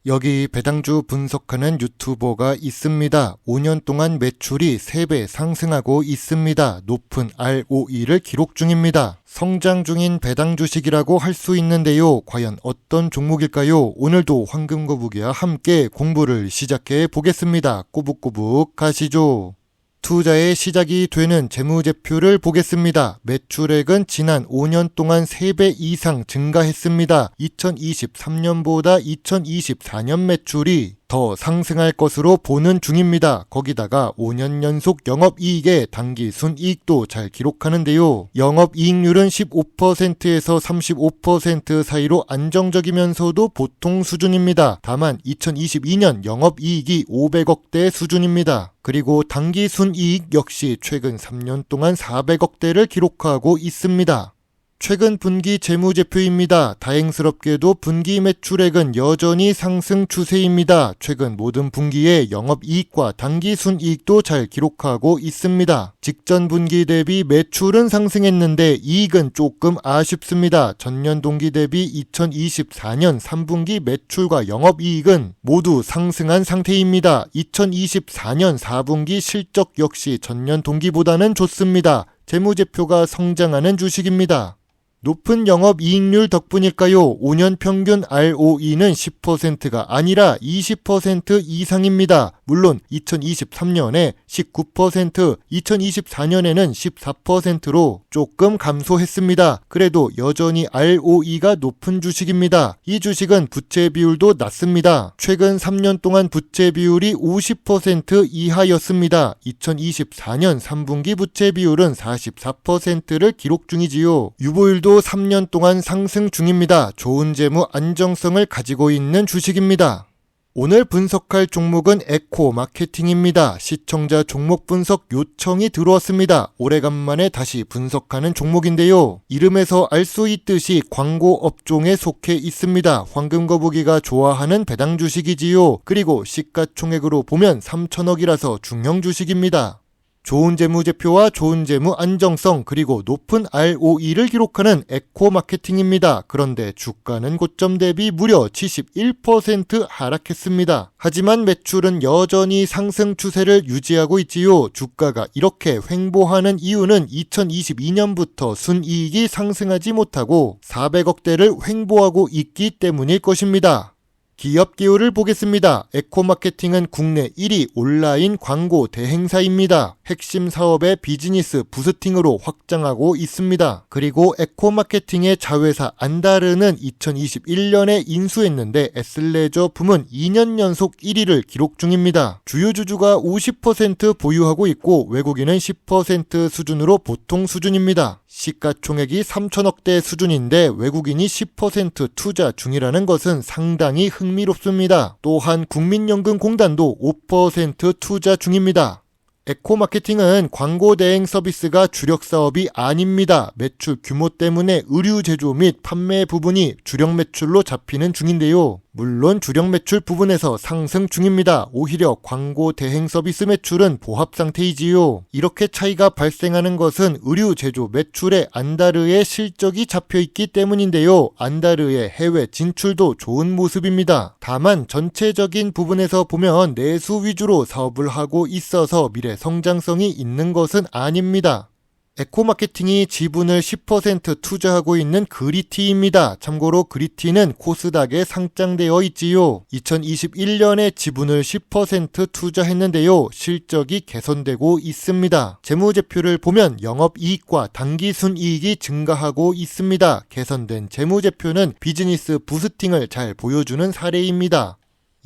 여기 배당주 분석하는 유튜버가 있습니다. 5년 동안 매출이 3배 상승하고 있습니다. 높은 ROE를 기록 중입니다. 성장 중인 배당 주식이라고 할 수 있는데요. 과연 어떤 종목일까요? 오늘도 황금거북이와 함께 공부를 시작해 보겠습니다. 꼬북꼬북 가시죠. 투자의 시작이 되는 재무제표를 보겠습니다. 매출액은 지난 5년 동안 3배 이상 증가했습니다. 2023년보다 2024년 매출이 더 상승할 것으로 보는 중입니다. 거기다가 5년 연속 영업이익의 단기 순이익도 잘 기록하는데요. 영업이익률은 15%에서 35% 사이로 안정적이면서도 보통 수준입니다. 다만 2022년 영업이익이 500억대 수준입니다. 그리고 단기 순이익 역시 최근 3년 동안 400억대를 기록하고 있습니다. 최근 분기 재무제표입니다. 다행스럽게도 분기 매출액은 여전히 상승 추세입니다. 최근 모든 분기에 영업이익과 단기 순이익도 잘 기록하고 있습니다. 직전 분기 대비 매출은 상승했는데 이익은 조금 아쉽습니다. 전년 동기 대비 2024년 3분기 매출과 영업이익은 모두 상승한 상태입니다. 2024년 4분기 실적 역시 전년 동기보다는 좋습니다. 재무제표가 성장하는 주식입니다. 높은 영업이익률 덕분일까요? 5년 평균 ROE는 10%가 아니라 20% 이상입니다. 물론 2023년에 19%, 2024년에는 14%로 조금 감소했습니다. 그래도 여전히 ROE가 높은 주식입니다. 이 주식은 부채 비율도 낮습니다. 최근 3년 동안 부채 비율이 50% 이하였습니다. 2024년 3분기 부채 비율은 44%를 기록 중이지요. 유보율도 3년 동안 상승 중입니다. 좋은 재무 안정성을 가지고 있는 주식입니다. 오늘 분석할 종목은 에코마케팅입니다. 시청자 종목 분석 요청이 들어왔습니다. 오래간만에 다시 분석하는 종목인데요. 이름에서 알 수 있듯이 광고 업종에 속해 있습니다. 황금거북이가 좋아하는 배당 주식이지요. 그리고 시가총액으로 보면 3천억이라서 중형 주식입니다. 좋은 재무제표와 좋은 재무 안정성 그리고 높은 ROE를 기록하는 에코마케팅입니다. 그런데 주가는 고점 대비 무려 71% 하락했습니다. 하지만 매출은 여전히 상승 추세를 유지하고 있지요. 주가가 이렇게 횡보하는 이유는 2022년부터 순이익이 상승하지 못하고 400억대를 횡보하고 있기 때문일 것입니다. 기업 기호를 보겠습니다. 에코마케팅은 국내 1위 온라인 광고 대행사입니다. 핵심 사업의 비즈니스 부스팅으로 확장하고 있습니다. 그리고 에코마케팅의 자회사 안다르는 2021년에 인수했는데 에슬레저 부문 2년 연속 1위를 기록 중입니다. 주요 주주가 50% 보유하고 있고 외국인은 10% 수준으로 보통 수준입니다. 시가총액이 3천억대 수준인데 외국인이 10% 투자 중이라는 것은 상당히 흥미롭습니다. 또한 국민연금공단도 5% 투자 중입니다. 에코마케팅은 광고 대행 서비스가 주력 사업이 아닙니다. 매출 규모 때문에 의류 제조 및 판매 부분이 주력 매출로 잡히는 중인데요. 물론 주력 매출 부분에서 상승 중입니다. 오히려 광고 대행 서비스 매출은 보합 상태이지요. 이렇게 차이가 발생하는 것은 의류 제조 매출에 안다르의 실적이 잡혀있기 때문인데요. 안다르의 해외 진출도 좋은 모습입니다. 다만 전체적인 부분에서 보면 내수 위주로 사업을 하고 있어서 미래 성장성이 있는 것은 아닙니다. 에코마케팅이 지분을 10% 투자하고 있는 그리티입니다. 참고로 그리티는 코스닥에 상장되어 있지요. 2021년에 지분을 10% 투자했는데요. 실적이 개선되고 있습니다. 재무제표를 보면 영업이익과 단기순이익이 증가하고 있습니다. 개선된 재무제표는 비즈니스 부스팅을 잘 보여주는 사례입니다.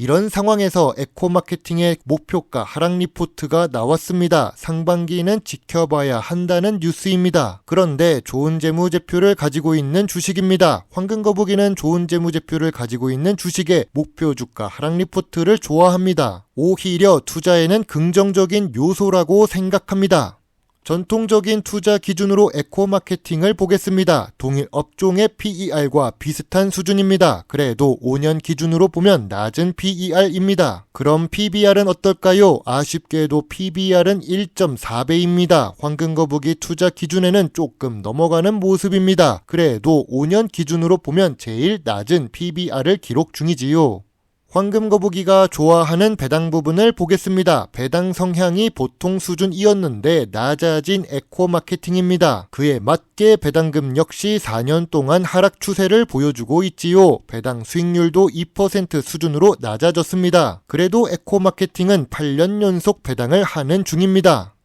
이런 상황에서 에코마케팅의 목표가 하락 리포트가 나왔습니다. 상반기는 지켜봐야 한다는 뉴스입니다. 그런데 좋은 재무제표를 가지고 있는 주식입니다. 황금거북이는 좋은 재무제표를 가지고 있는 주식의 목표 주가 하락 리포트를 좋아합니다. 오히려 투자에는 긍정적인 요소라고 생각합니다. 전통적인 투자 기준으로 에코마케팅을 보겠습니다. 동일 업종의 PER과 비슷한 수준입니다. 그래도 5년 기준으로 보면 낮은 PER입니다. 그럼 PBR은 어떨까요? 아쉽게도 PBR은 1.4배입니다. 황금거북이 투자 기준에는 조금 넘어가는 모습입니다. 그래도 5년 기준으로 보면 제일 낮은 PBR을 기록 중이지요. 황금거북이가 좋아하는 배당 부분을 보겠습니다. 배당 성향이 보통 수준이었는데 낮아진 에코 마케팅입니다. 그에 맞게 배당금 역시 4년 동안 하락 추세를 보여주고 있지요. 배당 수익률도 2% 수준으로 낮아졌습니다. 그래도 에코 마케팅은 8년 연속 배당을 하는 중입니다.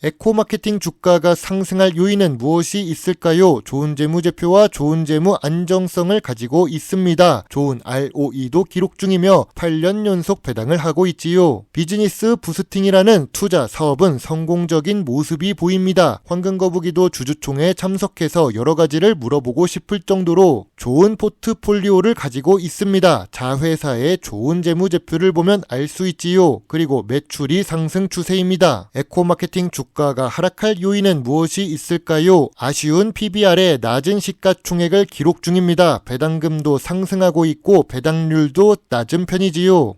에코 마케팅 주가가 상승할 요인은 무엇이 있을까요? 좋은 재무제표와 좋은 재무 안정성을 가지고 있습니다. 좋은 ROE도 기록 중이며 8년 연속 배당을 하고 있지요. 비즈니스 부스팅이라는 투자 사업은 성공적인 모습이 보입니다. 황금거북이도 주주총회에 참석해서 여러 가지를 물어보고 싶을 정도로 좋은 포트폴리오를 가지고 있습니다. 자회사의 좋은 재무제표를 보면 알 수 있지요. 그리고 매출이 상승 추세입니다. 에코 마케팅 주가가 하락할 요인은 무엇이 있을까요? 아쉬운 PBR에 낮은 시가총액을 기록 중입니다. 배당금도 상승하고 있고 배당률도 낮은 편이지요.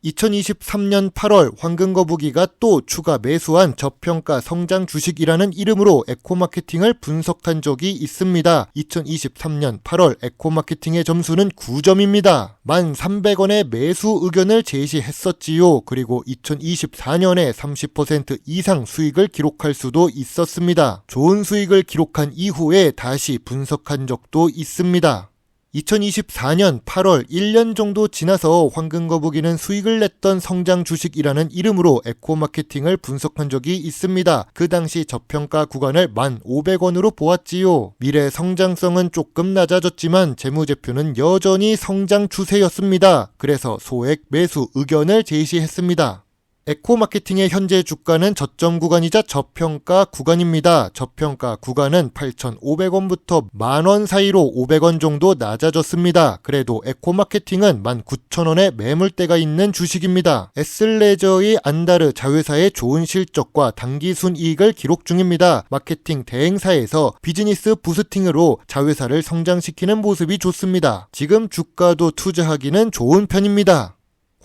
2023년 8월 황금거북이가 또 추가 매수한 저평가 성장 주식이라는 이름으로 에코마케팅을 분석한 적이 있습니다. 2023년 8월 에코마케팅의 점수는 9점입니다. 1,300원의 매수 의견을 제시했었지요. 그리고 2024년에 30% 이상 수익을 기록할 수도 있었습니다. 좋은 수익을 기록한 이후에 다시 분석한 적도 있습니다. 2024년 8월 1년 정도 지나서 황금거북이는 수익을 냈던 성장 주식이라는 이름으로 에코마케팅을 분석한 적이 있습니다. 그 당시 저평가 구간을 1,500원으로 보았지요. 미래 성장성은 조금 낮아졌지만 재무제표는 여전히 성장 추세였습니다. 그래서 소액 매수 의견을 제시했습니다. 에코마케팅의 현재 주가는 저점 구간이자 저평가 구간입니다. 저평가 구간은 8,500원부터 만원 사이로 500원 정도 낮아졌습니다. 그래도 에코마케팅은 19,000원의 매물대가 있는 주식입니다. 에슬레저의 안다르 자회사의 좋은 실적과 단기 순이익을 기록 중입니다. 마케팅 대행사에서 비즈니스 부스팅으로 자회사를 성장시키는 모습이 좋습니다. 지금 주가도 투자하기는 좋은 편입니다.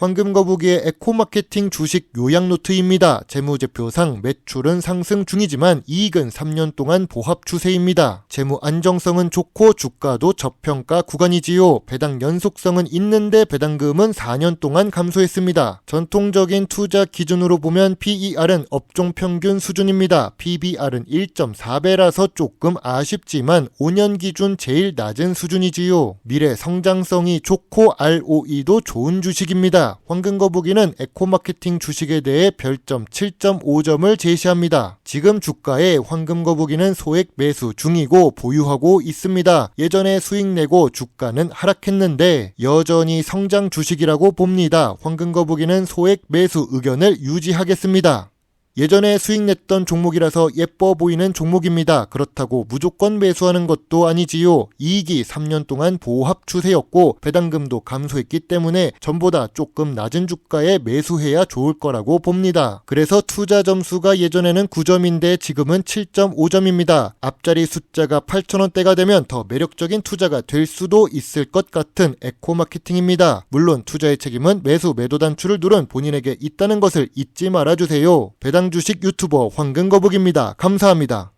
황금거북이의 에코마케팅 주식 요약 노트입니다. 재무제표상 매출은 상승 중이지만 이익은 3년 동안 보합 추세입니다. 재무 안정성은 좋고 주가도 저평가 구간이지요. 배당 연속성은 있는데 배당금은 4년 동안 감소했습니다. 전통적인 투자 기준으로 보면 PER은 업종 평균 수준입니다. PBR은 1.4배라서 조금 아쉽지만 5년 기준 제일 낮은 수준이지요. 미래 성장성이 좋고 ROE도 좋은 주식입니다. 황금거북이는 에코마케팅 주식에 대해 별점 7.5점을 제시합니다. 지금 주가에 황금거북이는 소액 매수 중이고 보유하고 있습니다. 예전에 수익 내고 주가는 하락했는데 여전히 성장 주식이라고 봅니다. 황금거북이는 소액 매수 의견을 유지하겠습니다. 예전에 수익 냈던 종목이라서 예뻐 보이는 종목입니다. 그렇다고 무조건 매수하는 것도 아니지요. 이익이 3년 동안 보합 추세였고 배당금도 감소했기 때문에 전보다 조금 낮은 주가에 매수해야 좋을 거라고 봅니다. 그래서 투자 점수가 예전에는 9점인데 지금은 7.5점입니다. 앞자리 숫자가 8,000원대가 되면 더 매력적인 투자가 될 수도 있을 것 같은 에코마케팅입니다. 물론 투자의 책임은 매수 매도 단추를 누른 본인에게 있다는 것을 잊지 말아주세요. 배당 주식 유튜버 황금거북입니다. 감사합니다.